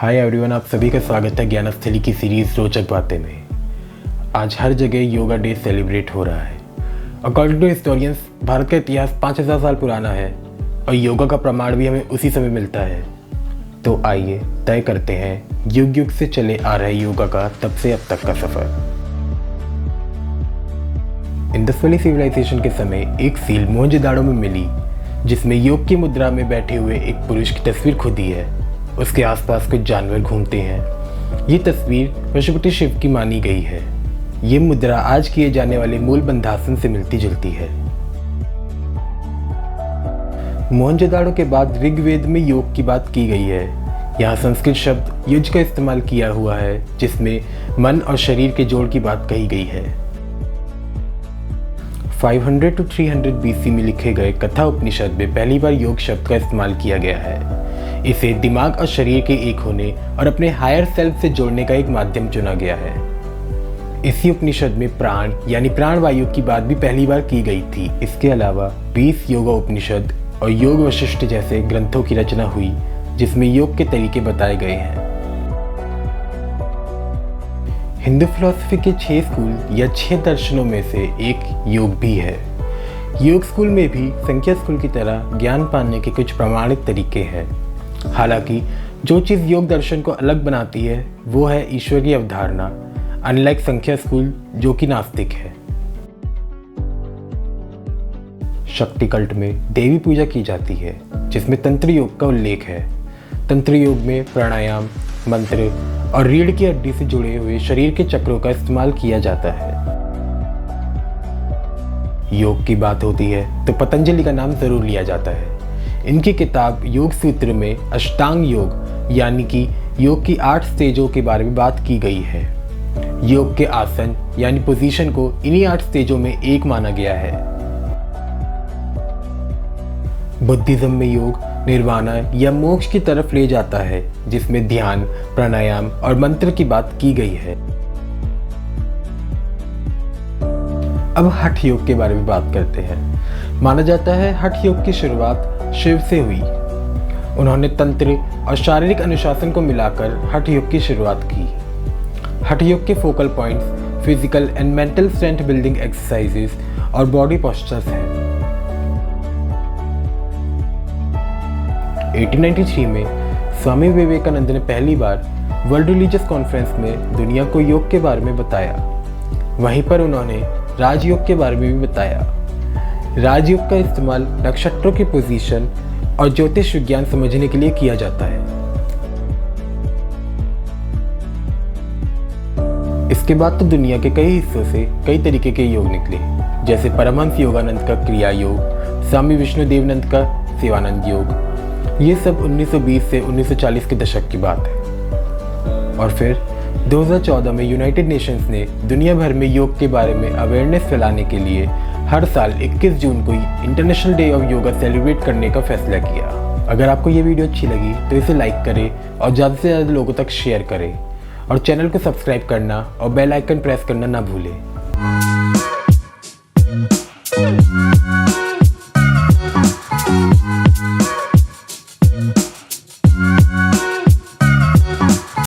Hi everyone, आप सभी का स्वागत है ज्ञानस्थली की सीरीज रोचक बातें में। आज हर जगह योगा डे सेलिब्रेट हो रहा है। अकॉर्डिंग टू हिस्टोरियंस, भारत का इतिहास 5000 साल पुराना है और योगा का प्रमाण भी हमें उसी समय मिलता है। तो आइए तय करते हैं युग युग से चले आ रहे योगा का तब से अब तक का सफ़र। इंडस वैली सिविलाइजेशन के समय एक सील मोहनजोदाड़ो में मिली जिसमें योग की मुद्रा में बैठे हुए एक पुरुष की तस्वीर खुदी है। उसके आसपास कुछ जानवर घूमते हैं। ये तस्वीर पशुपति शिव की मानी गई है। ये मुद्रा आज किए जाने वाले मूल बंधासन से मिलती जुलती है। मोहनजोदाड़ो के बाद ऋग्वेद में योग की बात की गई है। यहाँ संस्कृत शब्द युज का इस्तेमाल किया हुआ है जिसमें मन और शरीर के जोड़ की बात कही गई है। 500 to 300 BC में लिखे गए कथा उपनिषद में पहली बार योग शब्द का इस्तेमाल किया गया है। इसे दिमाग और शरीर के एक होने और अपने हायर सेल्फ से जोड़ने का एक माध्यम चुना गया है। इसी उपनिषद में प्राण यानी प्राणवायु की बात भी पहली बार की गई थी। इसके अलावा 20 योगा उपनिषद और योग वशिष्ठ जैसे ग्रंथों की रचना हुई जिसमें योग के तरीके बताए गए हैं। हिंदू फिलॉसफी के 6 स्कूल या 6 दर्शनों में से एक योग भी है। योग स्कूल में भी संख्या स्कूल की तरह ज्ञान पाने के कुछ प्रमाणित तरीके हैं। हालांकि जो चीज़ योग दर्शन को अलग बनाती है वो है ईश्वर की अवधारणा, अनलाइक संख्या स्कूल जो कि नास्तिक है। शक्ति कल्ट में देवी पूजा की जाती है जिसमें तंत्र योग का उल्लेख है। तंत्र योग में प्राणायाम, मंत्र और रीढ़ की हड्डी से जुड़े हुए शरीर के चक्रों का इस्तेमाल किया जाता है। योग की बात होती है तो पतंजलि का नाम जरूर लिया जाता है। इनकी किताब योग सूत्र में अष्टांग योग यानी कि योग की 8 स्टेजों के बारे में बात की गई है। योग के आसन यानी पोजीशन को इन्हीं 8 स्टेजों में एक माना गया है। बुद्धिज्म में योग निर्वाणा या मोक्ष की तरफ ले जाता है जिसमें ध्यान, प्राणायाम और मंत्र की बात की गई है। अब हठ योग के बारे में बात करते हैं। माना जाता है हठ योग की शुरुआत शिव से हुई। उन्होंने तंत्र और शारीरिक अनुशासन को मिलाकर हठ योग की शुरुआत की। हठ योग के focal points physical and mental strength building exercises और बॉडी पोस्चर्स हैं। 1893 में स्वामी विवेकानंद ने पहली बार वर्ल्ड रिलीजियस कॉन्फ्रेंस में दुनिया को योग के बारे में बताया। वहीं पर उन्होंने राजयोग के बारे में भी बताया। राजयोग का इस्तेमाल नक्षत्रों की पोजीशन और ज्योतिष विज्ञान समझने के लिए किया जाता है। इसके बाद तो दुनिया के कई हिस्सों से कई तरीके के योग निकले, जैसे परमहंस योगानंद का क्रिया योग, स्वामी विष्णुदेवानंद का शिवानंद योग। ये सब 1920 से 1940 के दशक की बात है। और फिर 2014 में यूनाइटेड नेशंस ने दुनिया भर में योग के बारे में अवेयरनेस फैलाने के लिए हर साल 21 जून को international day of yoga celebrate करने का फैसला किया। अगर आपको ये वीडियो अच्छी लगी तो इसे लाइक करें और ज़्यादा से ज़्यादा लोगों तक शेयर करें और चैनल को सब्सक्राइब करना और बेल आइकन प्रेस करना ना भूलें।